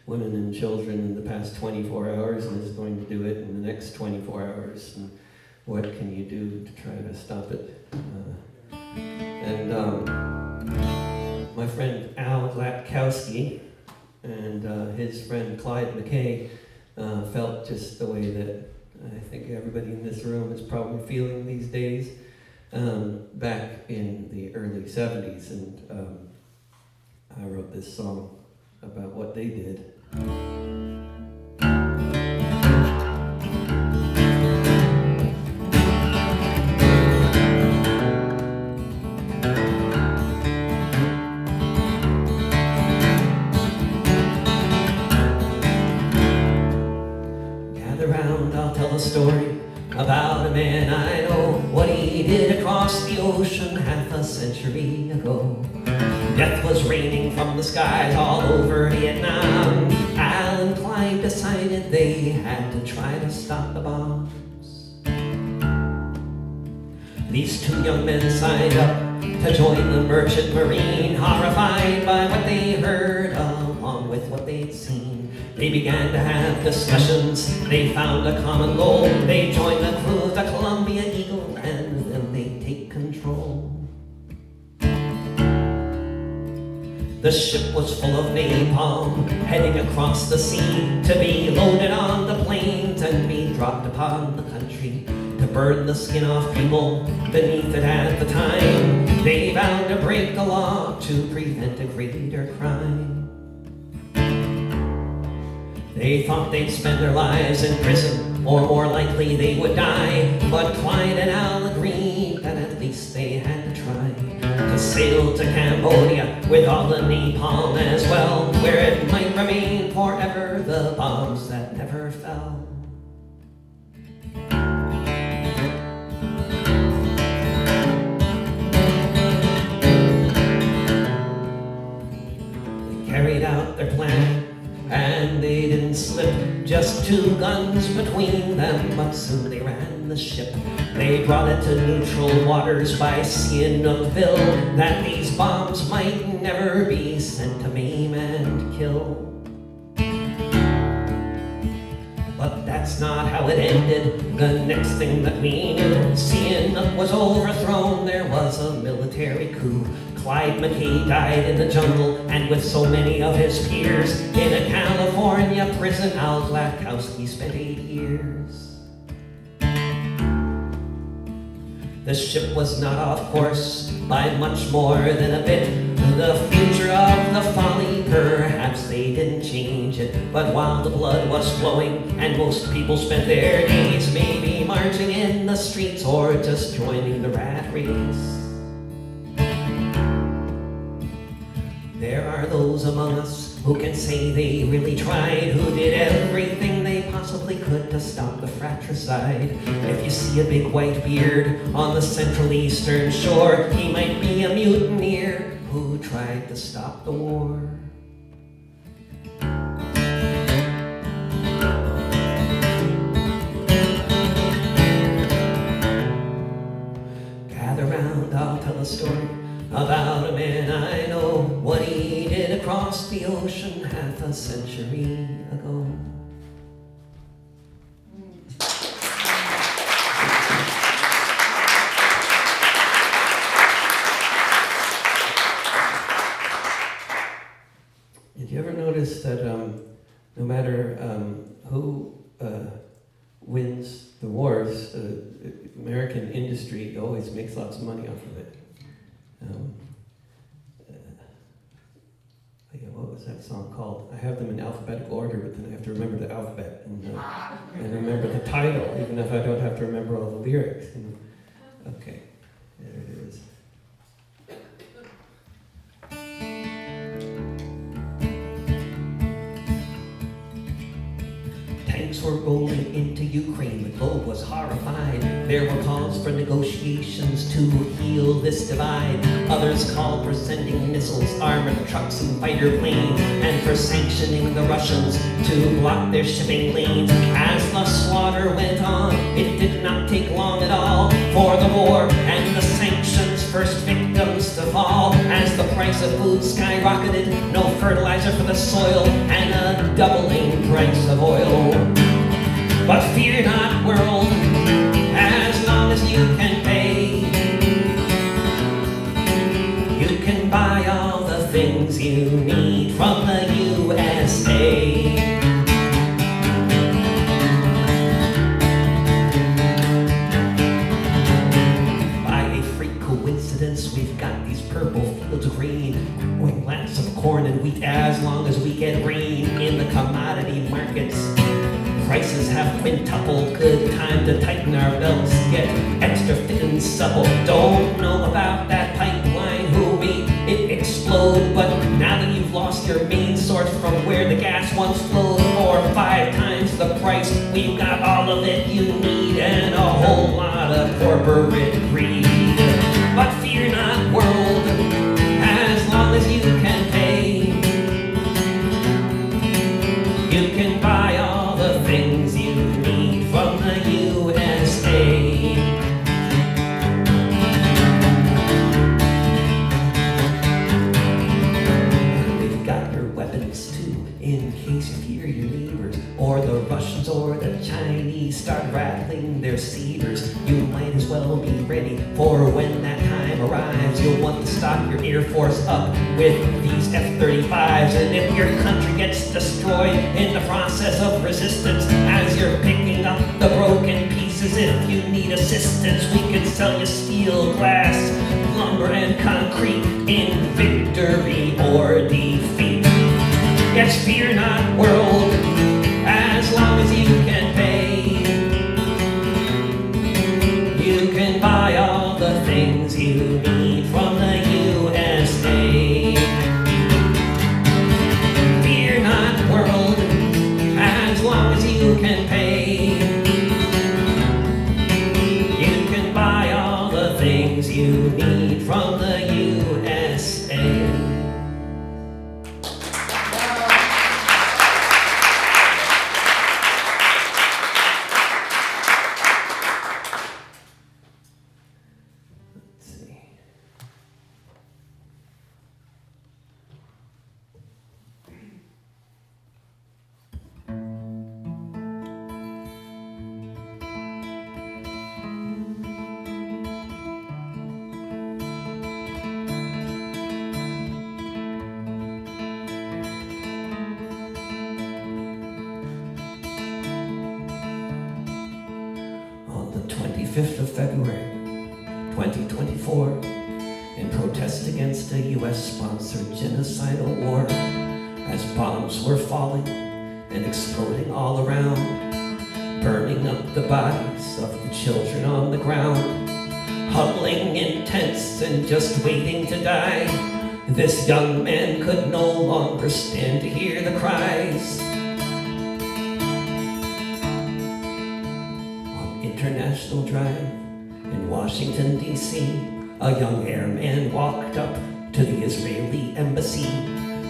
women and children in the past 24 hours and is going to do it in the next 24 hours. And what can you do to try to stop it? My friend Al Latkowski and his friend Clyde McKay felt just the way that I think everybody in this room is probably feeling these days back in the early 70s. And I wrote this song about what they did. Gather round, I'll tell a story about a man I know, what he did across the ocean half a century ago. Death was raining from the skies all over Vietnam. Al and Clyde decided they had to try to stop the bombs. These two young men signed up to join the merchant marine, horrified by what they heard along with what they'd seen. They began to have discussions, they found a common goal. They joined the crew of the Columbia Eagle and then they take control. The ship was full of napalm, heading across the sea to be loaded on the planes and be dropped upon the country to burn the skin off people beneath it at the time. They vowed to break the law to prevent a greater crime. They thought they'd spend their lives in prison, or more likely they would die. But Clyde and Al agreed that at least they had to try to sail to Cambodia with all the napalm as well, where it might remain forever, the bombs that never fell. They carried out their plan, and they didn't slip, just two guns between them, but soon they ran the ship. They brought it to neutral waters by seeing Nookville, that these bombs might never be sent to maim and kill. But that's not how it ended. The next thing that we knew, Sihanouk was overthrown. There was a military coup. Clyde McKay died in the jungle, and with so many of his peers, in a California prison, Al Latkowski spent 8 years. The ship was not off course by much more than a bit. The future of the folly, perhaps they didn't change it. But while the blood was flowing and most people spent their days maybe marching in the streets or just joining the rat race, there are those among us who can say they really tried, who did everything they possibly could to stop the fratricide. If you see a big white beard on the Central Eastern shore, he might be a mutineer who tried to stop the war. Gather round, I'll tell a story about a man I know, what he did across the ocean half a century ago. Did you ever notice that no matter who wins the wars, American industry always makes lots of money off of it? What was that song called? I have them in alphabetical order, but then I have to remember the alphabet and remember the title, even if I don't have to remember all the lyrics. Okay, there it is. Tanks were rolling into Ukraine, the globe was horrified. There were calls for negotiations to heal this divide. Others called for sending missiles, armored trucks and fighter planes, and for sanctioning the Russians to block their shipping lanes. As the slaughter went on, it did not take long at all for the war and the sanctions' first victims to fall. As the price of food skyrocketed, no fertilizer for the soil, and a quintupled. Good time to tighten our belts, get extra fit and supple. Don't know about that pipeline, who made it explode, but now that you've lost your main source from where the gas once flowed, 4 or 5 times the price, we've got all of it you need and a whole lot of corporate greed. But fear not, world, as long as you can pay, you can buy all the things you need from the USA. We've got your weapons too, in case you fear your neighbors, or the Russians or the Chinese start rattling their sabers. You might as well be ready for when that time arrives. You'll want to stock your Air Force up with these F-35s, and if your country gets destroyed in the process of resistance, as you're picking up the broken pieces, if you need assistance, we can sell you steel, glass, lumber, and concrete in victory or defeat. Yes, fear not, world, as long as you can pay, you can buy all the things you need from the USA. Fear not, world, as long as you can pay, you can buy all the things you need from the USA. On the 25th of February, 2024, in protest against a US-sponsored genocidal war, as bombs were falling and exploding all around, burning up the bodies of the children on the ground, huddling in tents and just waiting to die, this young man could no longer stand to hear the cries. On International Drive in Washington, D.C., a young airman walked up to the Israeli embassy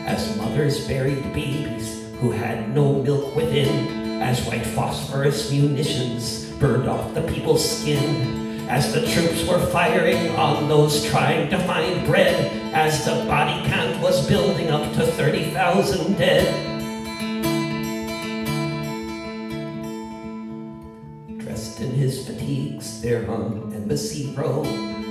as mothers buried babies who had no milk within, as white phosphorus munitions burned off the people's skin, as the troops were firing on those trying to find bread, as the body count was building up to 30,000 dead. Dressed in his fatigues there on Embassy Row,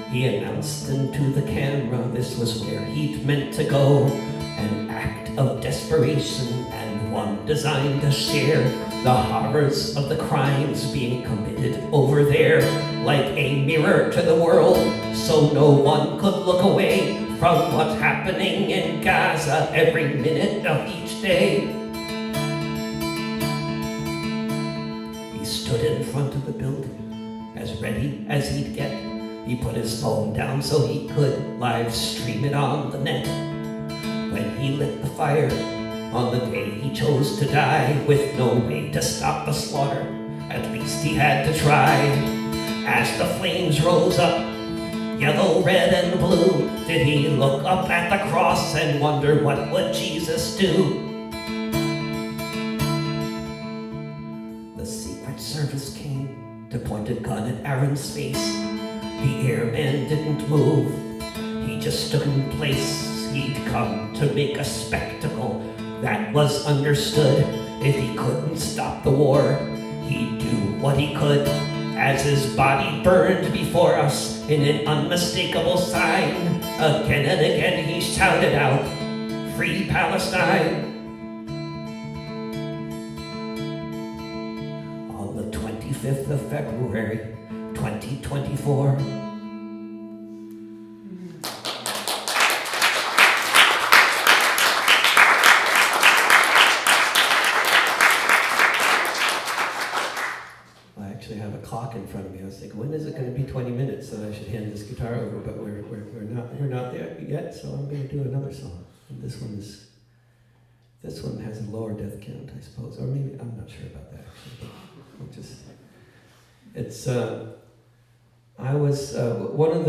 he announced into the camera this was where he'd meant to go, an act of desperation and one designed to share the horrors of the crimes being committed over there, like a mirror to the world, so no one could look away from what's happening in Gaza every minute of each day. He stood in front of the building, as ready as he'd get. He put his phone down so he could live stream it on the net. When he lit the fire on the day he chose to die, with no way to stop the slaughter, at least he had to try. As the flames rose up, yellow, red, and blue, did he look up at the cross and wonder what would Jesus do? The Secret Service came to point a gun at Aaron's face. The airman didn't move, he just stood in place. He'd come to make a spectacle, that was understood. If he couldn't stop the war, he'd do what he could. As his body burned before us in an unmistakable sign, again and again he shouted out, "Free Palestine!" On the 25th of February, 2024, was thinking, when is it going to be 20 minutes that I should hand this guitar over? But we're not there yet, so I'm going to do another song. And this one has a lower death count, I suppose, or maybe I'm not sure about that actually. But it's I was one of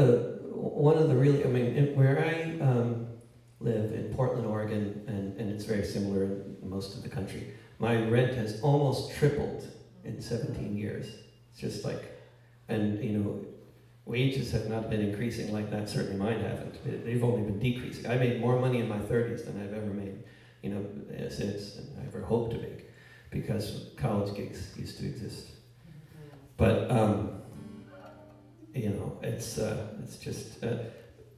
the really, I mean, where I live in Portland, Oregon, and it's very similar in most of the country. My rent has almost tripled in 17 years. It's just like, and you know, wages have not been increasing like that. Certainly mine haven't. They've only been decreasing. I made more money in my 30s than I've ever made, you know, since, and I ever hoped to make, because college gigs used to exist. But you know, it's just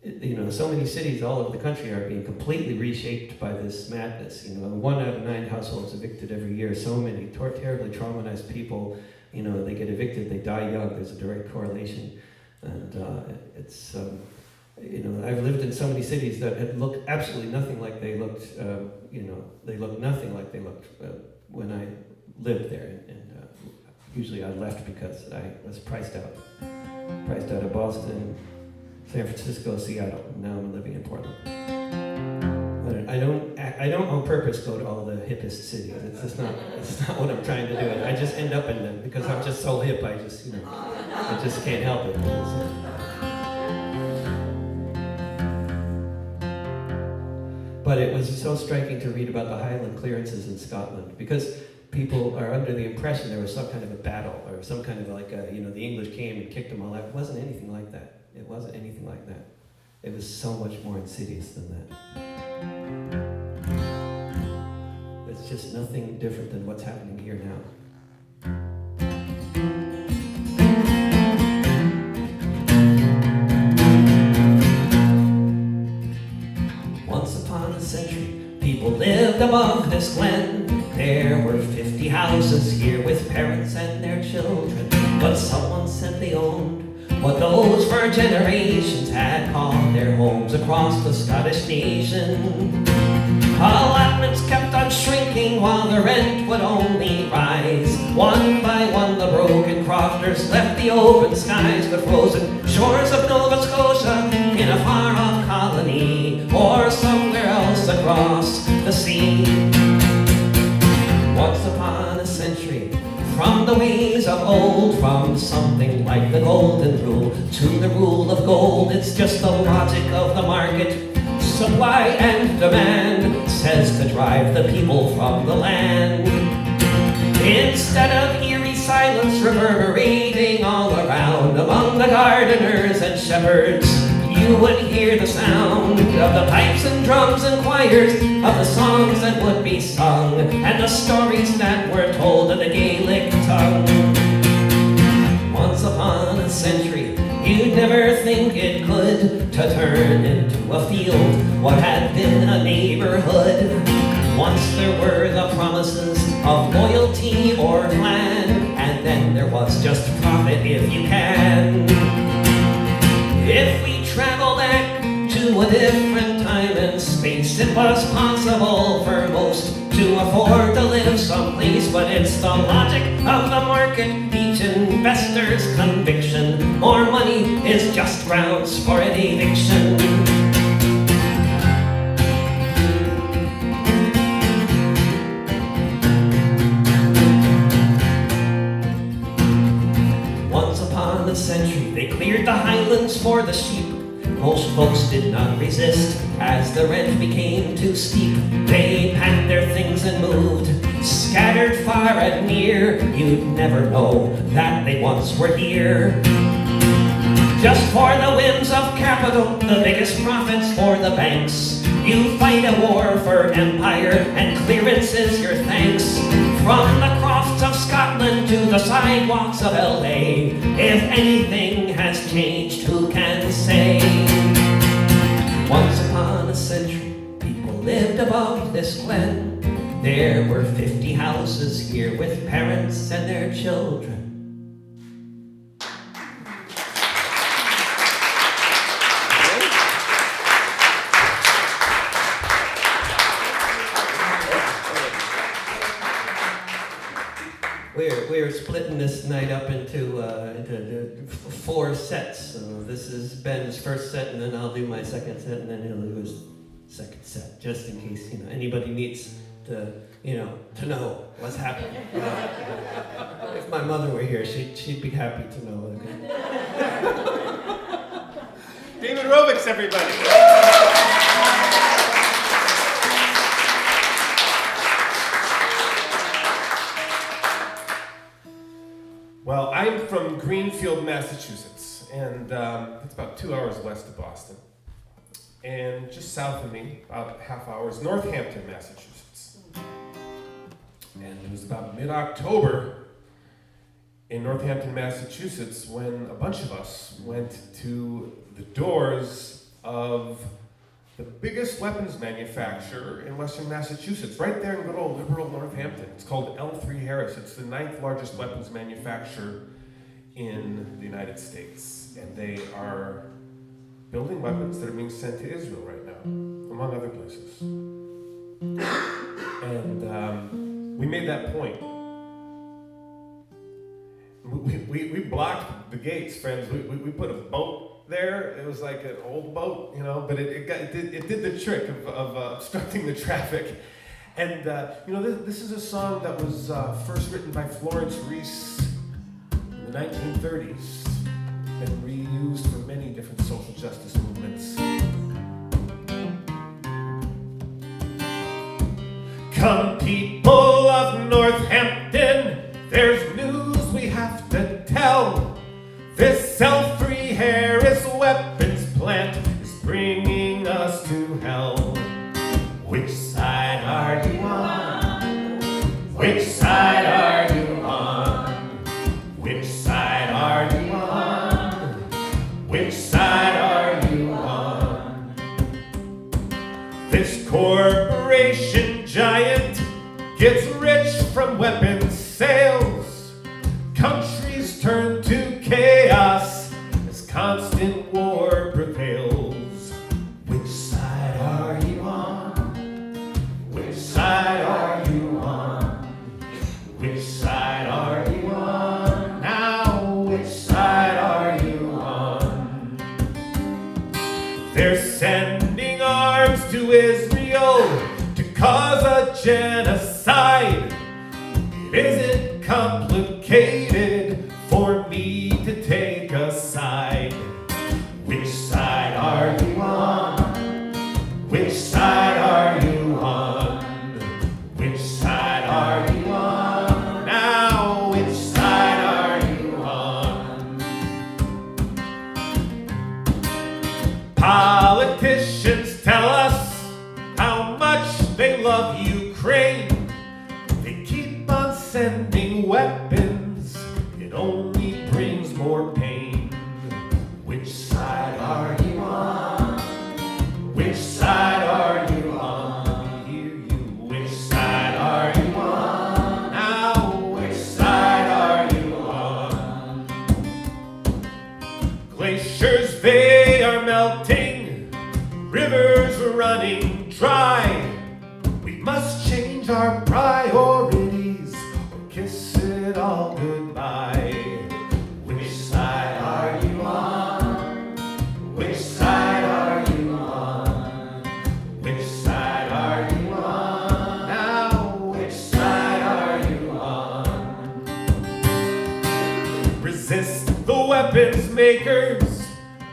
you know, so many cities all over the country are being completely reshaped by this madness. You know, 1 out of 9 households evicted every year. So many terribly traumatized people. You know, they get evicted, they die young. There's a direct correlation, and it's you know, I've lived in so many cities that had looked absolutely nothing like they looked. You know, they looked nothing like they looked when I lived there, and usually I left because I was priced out of Boston, San Francisco, Seattle. Now I'm living in Portland. But I don't on purpose go to all the hippest cities. It's not what I'm trying to do. I just end up in them because I'm just so hip. I just, you know, I just can't help it. But it was so striking to read about the Highland clearances in Scotland, because people are under the impression there was some kind of a battle or some kind of like you know, the English came and kicked them all out. It wasn't anything like that. It wasn't anything like that. It was so much more insidious than that. It's just nothing different than what's happening here now. Once upon a century, people lived above this glen. There were 50 houses here with parents and their children. But someone said they owned what those for generations had called their homes across the Scottish nation. Allotments kept on shrinking while the rent would only rise. One by one the broken crofters left the open skies, the frozen shores of Nova Scotia in a far-off colony, or somewhere else across the sea. Once upon a century, from the ways of old, from something like the golden rule to the rule of gold, it's just the logic of the market. Supply and demand says to drive the people from the land. Instead of eerie silence reverberating all around among the gardeners and shepherds, you would hear the sound of the pipes and drums and choirs, of the songs that would be sung, and the stories that were told in the Gaelic tongue. Once upon a century, you'd never think it could, to turn into a field what had been a neighborhood. Once there were the promises of loyalty or clan, and then there was just profit if you can. If we travel back to a different time and space, it was possible for most to afford to live someplace, but it's the logic of the market, each investor's conviction. More money is just grounds for an eviction. Once upon a century, they cleared the highlands for the sheep. Most folks did not resist as the rent became too steep. They packed their things and moved, scattered far and near. You'd never know that they once were here. Just for the whims of capital, the biggest profits for the banks. You fight a war for empire, and clearance is your thanks. From the crofts of Scotland to the sidewalks of LA, if anything has changed, who can say? Once upon a century, people lived above this glen. There were 50 houses here with parents and their children. We're splitting this night up into 4 sets. So this is Ben's first set, and then I'll do my second set, and then he'll do his second set, just in case anybody needs to know what's happening. If my mother were here, she'd be happy to know. Okay? David Rovics, everybody. Well, I'm from Greenfield, Massachusetts, and it's about 2 hours west of Boston. And just south of me, about half hour, is Northampton, Massachusetts. And it was about mid-October in Northampton, Massachusetts, when a bunch of us went to the doors of the biggest weapons manufacturer in Western Massachusetts, right there in good old liberal Northampton. It's called L3 Harris. It's the 9th largest weapons manufacturer in the United States. And they are building weapons that are being sent to Israel right now, among other places. And we made that point. We blocked the gates, friends. We put a boat there. It was like an old boat, but it did the trick of obstructing the traffic. And this is a song that was first written by Florence Reese in the 1930s, and reused for many different social justice movements. Come, people of Northampton, there's news we have to tell. This L3 Harris weapons plant is bringing us to hell. Which side are you on? Which side are you on? Which side are you on? Which side are you on? This corporation giant gets rich from weapons sales. Countries turn to chaos as constant war prevails. Which side are you on? Which side are you on? Which side are you on? Now, which side are you on? They're sending arms to Israel to cause a genocide. It isn't complicated for me to take a side. Which side are you on? Which side are you on? Which side are you on? Now, which side are you on? Politicians tell us how much they love Ukraine. They keep on sending weapons. It only brings more pain. Which side are you on? Which side are you on? I hear you. Which side are you on? Now, which side are you on? Glaciers, they are melting. Rivers are running dry. We must change our priorities or kiss it all goodbye. Which side are you on? Which side are you on? Which side are you on? Now, which side are you on? Resist the weapons makers.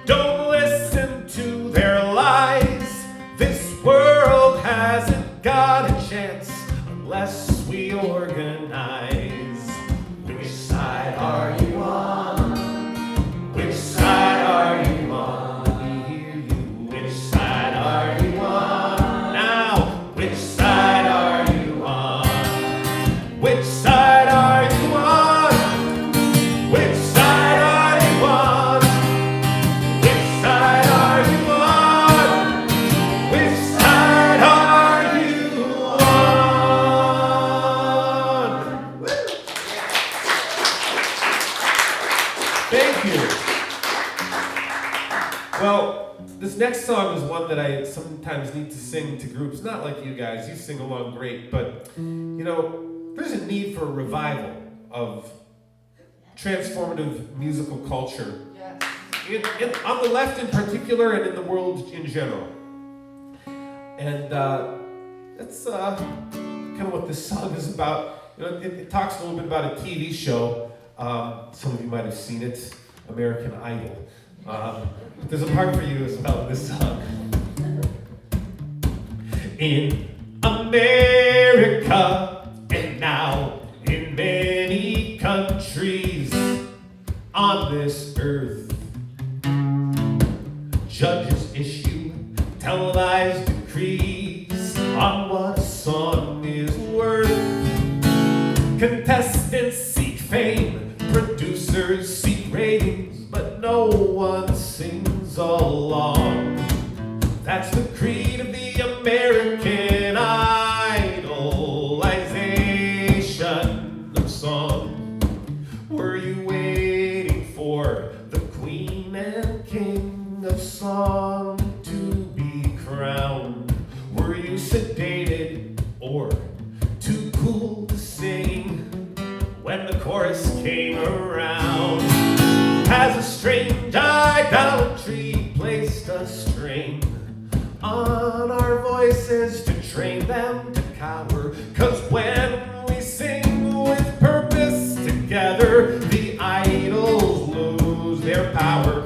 Don't listen to their lies. This world hasn't got a chance unless we organize. Which side are you on? Which side are you on? Let me hear you. Which side are you on? Now, which side are you on? Which side are you on? Which side are you on? Which side are you on? Which side are you on? Thank you. Well, this next song is one that I sometimes need to sing to groups, not like you guys, you sing along great, but there's a need for a revival of transformative musical culture. On the left in particular and in the world in general. And that's kind of what this song is about. You know, it talks a little bit about a TV show. Some of you might have seen it, American Idol. There's a part for you as well in this song. In America, and now in many countries on this earth, judges issue televised decrees on what a song is worth. Contestants seek fame, producers seek ratings, but no one sings along. That's the creed of the American idolization of song. Were you waiting for the queen and king of song to be crowned? Were you sedated or too cool to sing when the chorus came around? Has a strange idolatry placed a strain on our voices to train them to cower? 'Cause when we sing with purpose together, the idols lose their power.